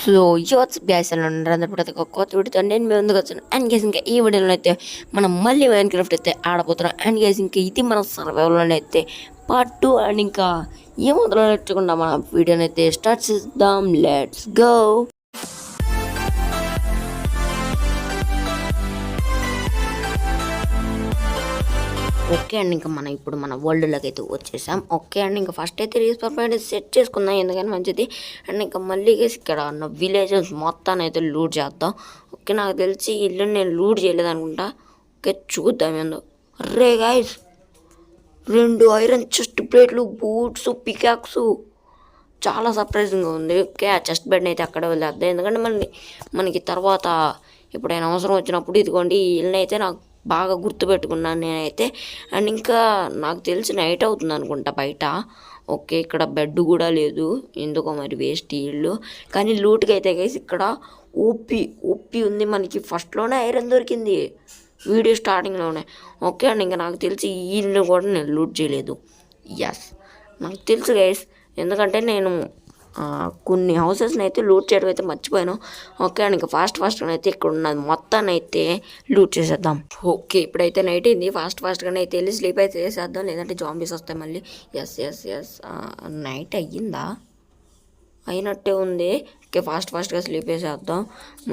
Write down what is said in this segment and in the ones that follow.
So యువత్ gas అని అందరూ ప్రతి ఒక్క కొత్త వీడియోతో నేను మేము ముందుకు వచ్చాను. అండ్ గేస్ ఇంకా ఈ వీడియోలో అయితే మనం మళ్ళీ మైన్ క్రాఫ్ట్ అయితే ఆడబోతున్నాం. అండ్ గేస్ ఇంకా ఇది మన సర్వైవల్లోనే అయితే పార్ట్ 2. అండ్ ఇంకా ఏమొదలు నేర్చుకున్నా మన వీడియోని అయితే స్టార్ట్ చేద్దాం. Let's go. ఓకే అండి, ఇంకా మనం ఇప్పుడు మన వరల్డ్లోకి అయితే వచ్చేసాం. ఓకే అండి, ఇంకా ఫస్ట్ అయితే రీస్పాన్ పాయింట్ సెట్ చేసుకుందాం, ఎందుకని మంచిది. అండ్ ఇంకా మళ్ళీ ఇక్కడ ఉన్న విలేజెస్ మొత్తాన్ని అయితే లూట్ చేద్దాం. ఓకే, నాకు తెలిసి ఇల్లు నేను లూట్ చేయలేదు అనుకుంటా. ఓకే, చూద్దాం ఏందో. రే గాయస్, 2 ఐరన్ చెస్ట్ ప్లేట్లు, బూట్స్, పికాక్స్, చాలా సర్ప్రైజింగ్గా ఉంది. ఓకే, ఆ చెస్ట్ బెడ్ని అయితే అక్కడే వదిలేద్దాం, ఎందుకంటే మనకి తర్వాత ఎప్పుడైనా అవసరం వచ్చినప్పుడు ఇదిగోండి ఈ ఇల్లుని అయితే నాకు బాగా గుర్తుపెట్టుకున్నాను నేనైతే. అండ్ ఇంకా నాకు తెలిసి నైట్ అవుతుంది అనుకుంటా బయట. ఓకే, ఇక్కడ బెడ్ కూడా లేదు, ఎందుకో మరి వేస్ట్ ఇల్లు. కానీ లూట్కి అయితే గైస్ ఇక్కడ ఓపి ఉంది. మనకి ఫస్ట్లోనే ఐరన్ దొరికింది వీడియో స్టార్టింగ్లోనే. ఓకే అండి, ఇంకా నాకు తెలిసి ఈ ఇల్లు కూడా నేను లూట్ చేయలేదు. ఎస్, నాకు తెలుసు గైస్, ఎందుకంటే నేను కొన్ని హౌసెస్ని అయితే లూట్ చేయడం అయితే మర్చిపోయాను. ఓకే అండ్ ఇంకా ఫాస్ట్గా అయితే ఇక్కడ ఉన్నది మొత్తాన్ని అయితే లూట్ చేసేద్దాం. ఓకే, ఇప్పుడైతే నైట్ అయింది. ఫాస్ట్గానే అయితే వెళ్ళి స్లీప్ అయితే చేసేద్దాం, లేదంటే జాంబీస్ వస్తాయి మళ్ళీ. ఎస్ నైట్ అయ్యిందా? అయినట్టే ఉంది. ఓకే, ఫాస్ట్గా స్లీప్ వేసేద్దాం.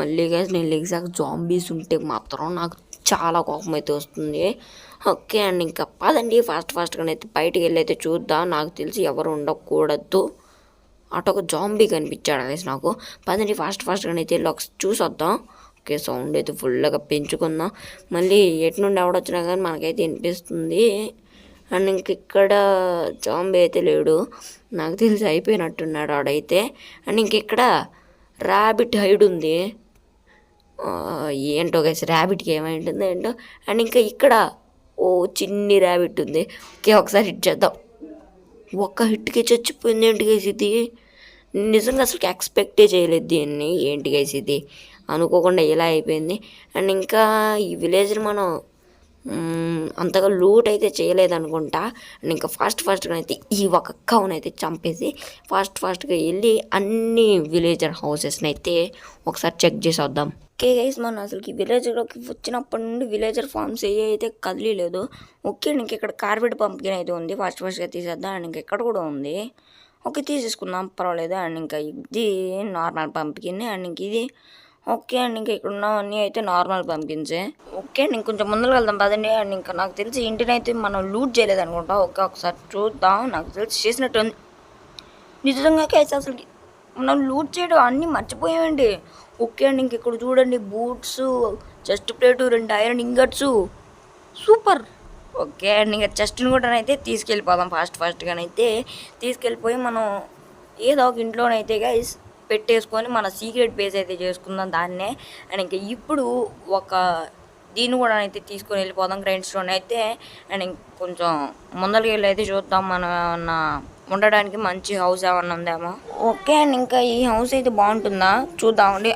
మళ్ళీ గైస్ నేను ఎగ్జాక్ట్ జాంబీస్ ఉంటే మాత్రం నాకు చాలా కోపం అయితే వస్తుంది. ఓకే అండ్ ఇంకా పదండి ఫాస్ట్గా అయితే బయటికి వెళ్ళి అయితే చూద్దాం. నాకు తెలిసి ఎవరు ఉండకూడదు. అటు ఒక జాంబీ కనిపించాడు అనేసి నాకు. పదండి ఫాస్ట్గా అయితే వెళ్ళి ఒక చూసొద్దాం. ఓకే, సౌండ్ అయితే ఫుల్గా పెంచుకుందాం. మళ్ళీ ఎటు నుండి ఎవడొచ్చినా కానీ మనకైతే వినిపిస్తుంది. అండ్ ఇంక ఇక్కడ జాంబీ అయితే లేడు, నాకు తెలిసి అయిపోయినట్టున్నాడు ఆడైతే. అండ్ ఇంక ఇక్కడ ర్యాబిట్ హైడ్ ఉంది. ఏంటో గైస్, ర్యాబిట్కి ఏమైంటుందో ఏంటో. అండ్ ఇంకా ఇక్కడ చిన్ని ర్యాబిట్ ఉంది. ఓకే, ఒకసారి హిట్ చేద్దాం. ఒక్క హిట్కి చచ్చిపోయింది. ఏంటి గైస్ ఇది? నిజంగా అసలు ఎక్స్పెక్టే చేయలేదు దీన్ని. ఏంటి గైస్ ఇది? అనుకోకుండా ఇలా అయిపోయింది. అండ్ ఇంకా ఈ విలేజ్ని మనం అంతగా లూట్ అయితే చేయలేదనుకుంటా. అండ్ ఇంకా ఫాస్ట్గా అయితే ఈ ఒక కౌన్ అయితే చంపేసి ఫాస్ట్గా వెళ్ళి అన్ని విలేజర్ హౌసెస్ని అయితే ఒకసారి చెక్ చేసి వద్దాం. ఓకే గైస్, మనం అసలుకి విలేజ్లోకి వచ్చినప్పటి నుండి విలేజర్ ఫార్మ్స్ అయితే కదిలేదు. ఓకే, ఇంక ఇక్కడ కార్బెట్ పంపిణీ అయితే ఉంది, ఫాస్ట్గా తీసేద్దాం. అండ్ ఇంకెక్కడ కూడా ఉంది. ఓకే, తీసేసుకుందాం, పర్వాలేదు. అండ్ ఇంకా ఇది నార్మల్ పంపిణీ. అండ్ ఇంక ఇది ఓకే అండ్ ఇంకా ఇక్కడ ఉన్నవన్నీ అయితే నార్మల్ పంపించే. ఓకే అండి, ఇంకొంచెం ముందుకు వెళ్దాం పదండి. అండ్ ఇంకా నాకు తెలిసి ఇంటిని అయితే మనం లూట్ చేయలేదు అనుకుంటా. ఓకే, ఒకసారి చూద్దాం. నాకు తెలిసి చేసినట్టు ఉంది. నిజంగా కేసు అసలు మనం లూట్ చేయడం అన్నీ మర్చిపోయామండి. ఓకే అండి, ఇంక ఇక్కడ చూడండి, boots, chest plate, 2 iron ingots, super. Okay and ఇంకా చెస్ట్ని కూడా అయితే తీసుకెళ్ళిపోదాం. ఫాస్ట్గానైతే తీసుకెళ్ళిపోయి మనం ఏదో ఒక ఇంట్లోనైతే గైస్ పెట్టేసుకొని మన సీక్రెట్ బేస్ అయితే చేసుకుందాం దాన్నే. అండ్ ఇంకా ఇప్పుడు దీన్ని కూడా అయితే తీసుకొని వెళ్ళిపోదాం గ్రైండ్ స్టోన్ అయితే. అండ్ కొంచెం ముందరికి వెళ్ళి అయితే చూద్దాం మనం ఏమన్నా ఉండడానికి మంచి హౌస్ ఏమన్నా ఉందేమో. ఓకే అండ్ ఇంకా ఈ హౌస్ అయితే బాగుంటుందా చూద్దామండి.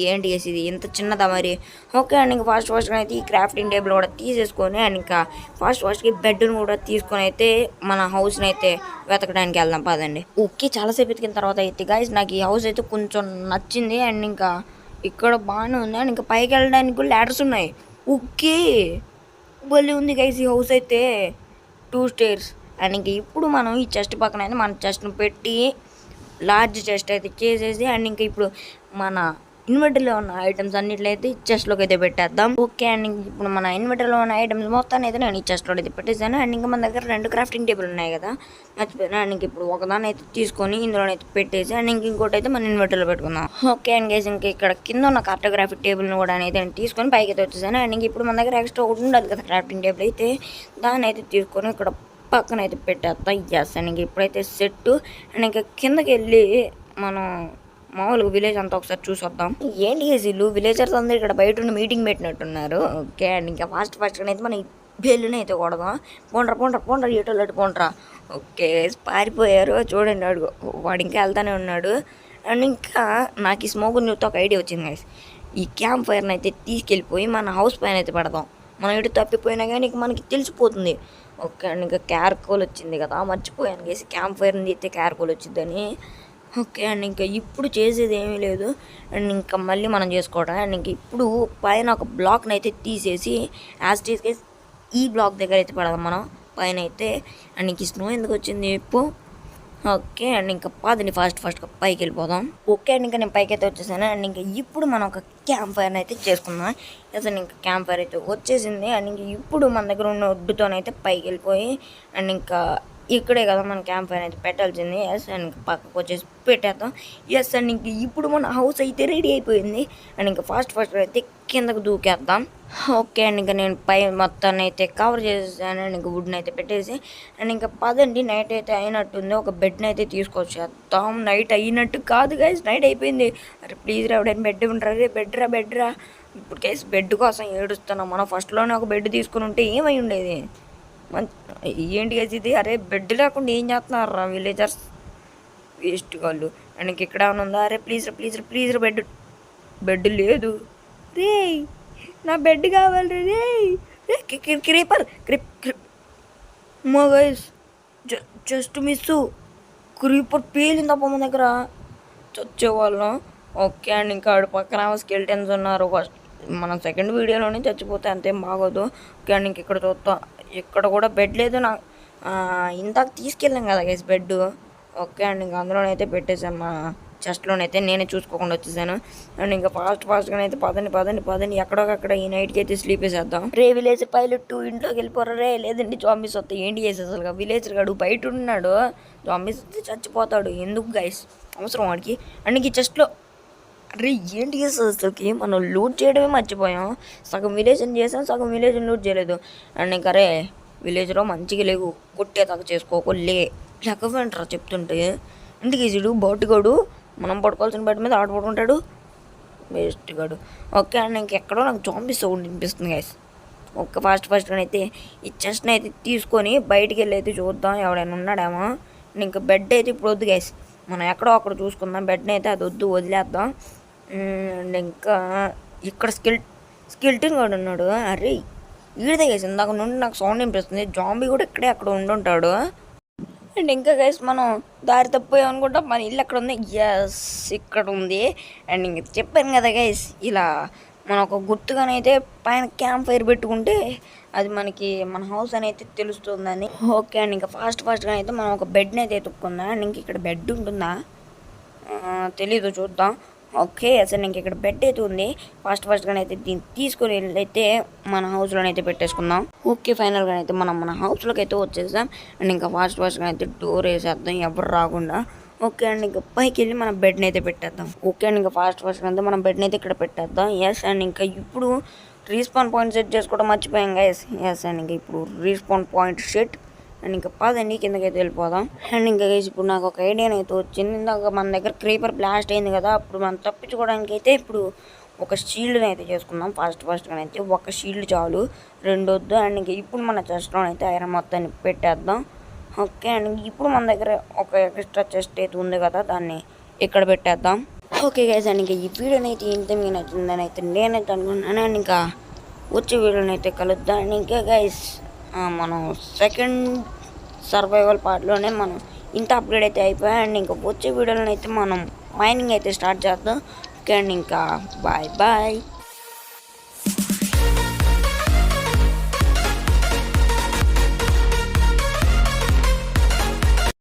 ఏంటి ఇది ఇంత చిన్నదా మరి? ఓకే అండ్ ఇంకా ఫాస్ట్గా అయితే ఈ క్రాఫ్టింగ్ టేబుల్ కూడా తీసేసుకొని అండ్ ఇంకా ఫాస్ట్గా బెడ్ని కూడా తీసుకొని అయితే మన హౌస్ని అయితే వెతకడానికి వెళ్దాం పదండి. ఓకే, చాలాసేపు వెతికిన తర్వాత అయితే గైస్ నాకు ఈ హౌస్ అయితే కొంచెం నచ్చింది. అండ్ ఇంకా ఇక్కడ బాగానే ఉంది. అండ్ ఇంకా పైకి వెళ్ళడానికి కూడా ల్యాడర్స్ ఉన్నాయి. ఓకే, భలే ఉంది గైస్ ఈ హౌస్ అయితే, 2 స్టేర్స్. అండ్ ఇంక ఇప్పుడు మనం ఈ చెస్ట్ పక్కన అయితే మన చెస్ట్ను పెట్టి లార్జ్ చెస్ట్ అయితే చేసేసి అండ్ ఇంకా ఇప్పుడు మన ఇన్వర్టర్లో ఉన్న ఐటమ్స్ అన్నిట్లో అయితే చెస్ట్లోకి అయితే పెట్టేద్దాం. ఓకే అండ్ ఇప్పుడు మన ఇన్వర్టర్లో ఉన్న ఐటమ్స్ మొత్తాన్ని అయితే నేను ఈ చెస్ట్లో అయితే పెట్టేసాను. అండ్ ఇంకా మన దగ్గర 2 క్రాఫ్టింగ్ టేబుల్ ఉన్నాయి కదా, మర్చిపోయాను. అండ్ ఇంక ఇప్పుడు ఒకదాన్ని అయితే తీసుకొని ఇందులోనైతే పెట్టేసి అండ్ ఇంకోటి అయితే మన ఇన్వర్టర్లో పెట్టుకుందాం. ఓకే అండ్ గైస్, ఇంకా ఇక్కడ కింద ఉన్న కార్టోగ్రాఫిక్ టేబుల్ని కూడా అయితే తీసుకొని పైకి అయితే వచ్చేసాను. అండ్ ఇంక ఇప్పుడు మన దగ్గర ఎక్స్ట్రా ఒకటి ఉండాలి కదా క్రాఫ్టింగ్ టేబుల్ అయితే, దాన్ని అయితే తీసుకొని ఇక్కడ పక్కన అయితే పెట్టేస్తా. అండ్ ఇంక ఇప్పుడైతే సెట్. అండ్ ఇంకా కిందకి వెళ్ళి మనం మామూలుగా విలేజ్ అంతా ఒకసారి చూసొద్దాం. ఏంటి వీళ్ళు విలేజర్స్ అందరూ ఇక్కడ బయట ఉండి మీటింగ్ పెట్టినట్టున్నారు. ఓకే అండ్ ఇంకా ఫాస్ట్గా అయితే మనం బెల్లుని అయితే కొడదాం. పోండ్రా ఎటోళ్ళట్టు పోండ్రా. ఓకే, పారిపోయారు చూడండి, అడుగు వాడు ఇంకా వెళ్తానే ఉన్నాడు. అండ్ ఇంకా నాకు ఈ స్మోక్ న్యూతో ఒక ఐడియా వచ్చింది గైస్. ఈ క్యాంప్ ఫైర్ని అయితే తీసుకెళ్ళిపోయి మన హౌస్ పైన అయితే పెడదాం. మనం ఇటు తప్పిపోయినా కానీ మనకి తెలిసిపోతుంది. ఓకే అండ్ ఇంకా క్యార్కోల్ వచ్చింది కదా, మర్చిపోయాను గైస్, క్యాంప్ ఫైర్ని తీస్తే క్యార్కోల్ వచ్చిందని. ఓకే అండ్ ఇంకా ఇప్పుడు చేసేది ఏమీ లేదు. అండ్ ఇంకా మళ్ళీ మనం చేసుకోవడం. అండ్ ఇంక ఇప్పుడు పైన ఒక బ్లాక్ని అయితే తీసేసి యాజ్ ఇట్ ఈస్‌గా ఈ బ్లాక్ దగ్గర అయితే పడదాం మనం పైన అయితే. అండ్ ఇంక స్నో ఎందుకు వచ్చింది చెప్పు. ఓకే అండ్ ఇంకా పదండి ఫాస్ట్గా పైకి వెళ్ళిపోదాం. ఓకే అండ్ ఇంకా నేను పైకి అయితే వచ్చేసాను. అండ్ ఇంకా ఇప్పుడు మనం ఒక క్యాంప్ ఫైర్ అయితే చేసుకుందాం. అసలు ఇంకా క్యాంప్ ఫైర్ అయితే వచ్చేసింది. అండ్ ఇంక ఇప్పుడు మన దగ్గర ఉన్న ఒడ్డుతోనైతే పైకి వెళ్ళిపోయి అండ్ ఇంకా ఇక్కడే కదా మనం క్యాంప్ ఫైర్ అయితే పెట్టాల్సింది. ఎస్ అండ్ ఇంకా పక్కకు వచ్చేసి పెట్టేద్దాం. ఎస్ అండ్ ఇంక ఇప్పుడు మన హౌస్ అయితే రెడీ అయిపోయింది. అండ్ ఇంకా ఫాస్ట్గా అయితే కిందకు దూకేద్దాం. ఓకే అండ్ ఇంకా నేను పై మొత్తాన్ని అయితే కవర్ చేసేసాను. అండ్ ఇంకా వుడ్ని అయితే పెట్టేసి అండ్ ఇంకా పదండి నైట్ అయితే అయినట్టుంది. ఒక బెడ్ని అయితే తీసుకొచ్చేద్దాం. నైట్ అయినట్టు కాదు గైస్, నైట్ అయిపోయింది. అరే ప్లీజ్ రా ఎవడైనా బెడ్ ఉంటారు. రే బెడ్ రా. ఇప్పుడు కేసు బెడ్ కోసం ఏడుస్తున్నాం. మనం ఫస్ట్లోనే ఒక బెడ్ తీసుకుని ఉంటే ఏమై ఉండేది. ఏంటి గైస్ ఇది. అరే బెడ్ లేకుండా ఏం చేస్తున్నారు రా విలేజర్స్, వేస్ట్ వాళ్ళు. అండ్ ఇంక ఇక్కడ ఏమైనా ఉందా. అరే ప్లీజ్ రా బెడ్ లేదు రే, నా బెడ్ కావాలి రే. క్రీపర్ మా గైస్ జస్ట్ మిస్ క్రీపర్ పేలిందప్ప మన దగ్గర, చచ్చేవాళ్ళం. ఓకే అండ్ ఇంకా ఆడు పక్కన స్కెల్టన్స్ ఉన్నారు. ఫస్ట్ మనం సెకండ్ వీడియోలోనే చచ్చిపోతే అంతేం బాగోదు. ఓకే అండ్ ఇంక ఇక్కడ చూద్దాం. ఇక్కడ కూడా బెడ్ లేదు. ఇందాక తీసుకెళ్ళాం కదా గైస్ బెడ్. ఓకే అండ్ ఇంకా అందులోనైతే పెట్టేసాను. మా చెస్ట్లోనైతే నేనే చూసుకోకుండా వచ్చేసాను. అండ్ ఇంకా ఫాస్ట్గా అయితే పదండి ఎక్కడోకక్కడ ఈ నైట్కి అయితే స్లీప్ వేసేద్దాం. రే విలేజ్ పైలట్ ఇంట్లోకి వెళ్ళిపోరా రే, లేదంటే జాంబీస్ వస్తాయి. ఏంటి చేసి అసలు విలేజ్ గాడు బయట ఉన్నాడు, జాంబీస్ వస్తే చచ్చిపోతాడు. ఎందుకు గైస్ అవసరం వాడికి. అండ్ ఇంక చెస్ట్లో అరే ఏంటి చేస్తుంది అసలుకి. మనం లూట్ చేయడమే మర్చిపోయాం. సగం విలేజ్ని చేసాం, సగం విలేజ్ని లూట్ చేయలేదు. అండ్ ఇంకా రే విలేజ్లో మంచిగా లేవు, కొట్టేదాకా చేసుకోకు లేకపోయింటారా చెప్తుంటే. ఇంటికి ఈజీడు బోటుగాడు మనం పడుకోవాల్సిన బయట మీద ఆడ పడుకుంటాడు, వేస్ట్ గాడు. ఓకే అండ్ ఇంకెక్కడో నాకు జాంబీ సౌండ్ వినిపిస్తుంది గైస్. ఒక్క ఫాస్ట్గా అయితే ఈ చెస్ట్ని అయితే తీసుకొని బయటికి వెళ్ళి అయితే చూద్దాం ఎవడైనా ఉన్నాడేమో. ఇంకా బెడ్ అయితే ఇప్పుడు వద్దు గైస్, మనం ఎక్కడో అక్కడ చూసుకుందాం. బెడ్ని అయితే అది వద్దు, వదిలేద్దాం. అండ్ ఇంకా ఇక్కడ స్కెల్టన్ కూడా ఉన్నాడు. అరే ఈడదే గైస్ ఇందాక నుండి నాకు సౌండ్ వినిపిస్తుంది. జాంబీ కూడా ఇక్కడే అక్కడ ఉండుంటాడు. అండ్ ఇంకా గైస్ మనం దారి తప్పిపోయామనుకుంటాం. మన ఇల్లు ఎక్కడ ఉంది. ఎస్ ఇక్కడ ఉంది. అండ్ ఇంక చెప్పాను కదా గైస్, ఇలా మనం ఒక గుర్తుగానైతే పైన క్యాంప్ ఫైర్ పెట్టుకుంటే అది మనకి మన హౌస్ అనేది తెలుస్తుందని. ఓకే అండ్ ఇంకా ఫాస్ట్గా అయితే మనం ఒక బెడ్ని అయితే ఎత్తుక్కుందాం. అండ్ ఇంక ఇక్కడ బెడ్ ఉంటుందా తెలీదు, చూద్దాం. ఓకే అసలు ఇంక ఇక్కడ బెడ్ అయితే ఉంది. ఫాస్ట్గా అయితే దీన్ని తీసుకొని అయితే మన హౌస్లోనైతే పెట్టేసుకుందాం. ఓకే ఫైనల్గా అయితే మనం మన హౌస్లోకి అయితే వచ్చేసాం. అండ్ ఇంకా ఫాస్ట్గా అయితే డోర్ వేసేద్దాం ఎవరు రాకుండా. ఓకే అండ్ ఇంకా పైకి వెళ్ళి మనం బెడ్ని అయితే పెట్టేద్దాం. ఓకే అండ్ ఇంకా ఫాస్ట్గా అయితే మనం బెడ్ని అయితే ఇక్కడ పెట్టేద్దాం. ఎస్ అండ్ ఇంకా ఇప్పుడు రీస్పాన్ పాయింట్ సెట్ చేసుకోవడం మర్చిపోయాం గైస్. ఎస్ అండ్ ఇంకా ఇప్పుడు రీస్పాన్ పాయింట్ సెట్. అండ్ ఇంకా పదండి కిందకైతే వెళ్ళిపోదాం. అండ్ ఇంకా గైస్ ఇప్పుడు నాకు ఒక ఐడియా అయితే వచ్చింది. ఇందాక మన దగ్గర క్రీపర్ బ్లాస్ట్ అయింది కదా, అప్పుడు మనం తప్పించుకోవడానికి అయితే ఇప్పుడు ఒక షీల్డ్ని అయితే చేసుకుందాం. ఫాస్ట్గా అయితే ఒక షీల్డ్ చాలు, రెండు వద్దు. అండ్ ఇంకా ఇప్పుడు మన చెస్ట్లో అయితే ఐరన్ మొత్తాన్ని పెట్టేద్దాం. ఓకే అండ్ ఇప్పుడు మన దగ్గర ఒక ఎక్స్ట్రా చెస్ట్ అయితే ఉంది కదా, దాన్ని ఇక్కడ పెట్టేద్దాం. ఓకే గైస్ అండ్ ఇంకా ఈ వీడియోని అయితే ఇంత మీకు నచ్చిందని అయితే నేనైతే అనుకున్నాను. అండ్ ఇంకా వచ్చే వీడియోని అయితే కలుద్దాం. అండ్ ఇంకా గైస్ మనం సెకండ్ సర్వైవల్ పార్ట్లోనే మనం ఇంత అప్గ్రేడ్ అయితే అయిపోయాయి. అండ్ ఇంకా వచ్చే వీడియోలో అయితే మనం మైనింగ్ అయితే స్టార్ట్ చేద్దాం. ఓకే అండ్ ఇంకా బాయ్.